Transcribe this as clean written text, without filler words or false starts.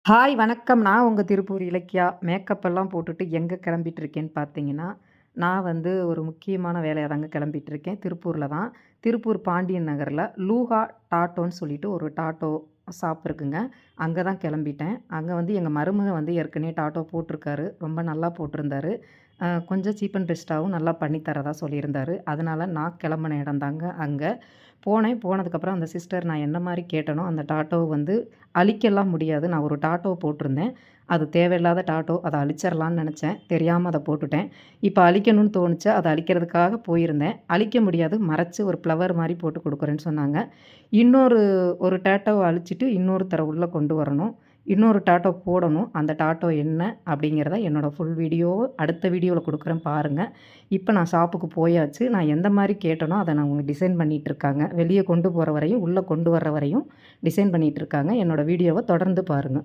Hi வணக்கம். நான் உங்க திருப்பூர் இலக்கியா. மேக்கப் எல்லாம் போட்டுட்டு எங்க கிளம்பிட்டுருக்கேன்னு பார்த்தீங்கன்னா, நான் ஒரு முக்கியமான வேலையா தாங்க கிளம்பிட்டுருக்கேன். திருப்பூர்ல தான். திருப்பூர் பாண்டியன் நகர்ல லூஹா டாட்டோன்னு சொல்லிட்டு ஒரு டாட்டோ ஷாப் இருக்குங்க. அங்க தான் கிளம்பிட்டேன். அங்க எங்க மருமக ஏற்கனவே டாட்டோ போட்டிருக்காரு. ரொம்ப நல்லா போட்டிருந்தாரு. கொஞ்சம் சீப் அண்ட் பெஸ்ட்டாவும் நல்லா பண்ணி தரதா சொல்லியிருந்தாரு. அதனால நான் கிளம்புன இடம் தாங்க அங்க. போனேன். போனதுக்கப்புறம் அந்த சிஸ்டர் நான் என்ன மாரி கேட்டேனோ, அந்த டாட்டோவ அழிக்கலாம் முடியாது. நான் ஒரு டாட்டோ போட்டிருந்தேன். அது தேவையில்லாத டாட்டோ. அத அழிச்சிரலான்னு நெனச்சேன். தெரியாம அத போட்டுட்டேன். இப்ப அழிக்கணும்னு தோணுச்சு. அத அழிக்கிறதுக்காக போயிருந்தேன். அழிக்க முடியாது. மறைச்சு ஒரு ஃப்ளவர் மாரி போட்டு குடுக்குறேன்னு சொன்னாங்க. இன்னொரு ஒரு டாட்டோவ அழிச்சிட்டு இன்னொருத்தர உள்ள கொண்டு வரணும். இன்னொரு டாட்டோ போடணும். அந்த டாட்டோ என்ன அப்படிங்கிறத என்னோட ஃபுல் வீடியோ அடுத்த வீடியோல குடுக்குறேன் பாருங்க. இப்ப நான் ஷாப்புக்கு போயாச்சு. நான் எந்த மாரி கேட்டேனோ, அத அவங்க டிசைன் பண்ணிட்டுருக்காங்க. வெளிய கொண்டு போற வரையும், உள்ள கொண்டு வர்ற வரையும் டிசைன் பண்ணிட்டுருக்காங்க. என்னோட வீடியோவ தொடர்ந்து பாருங்க.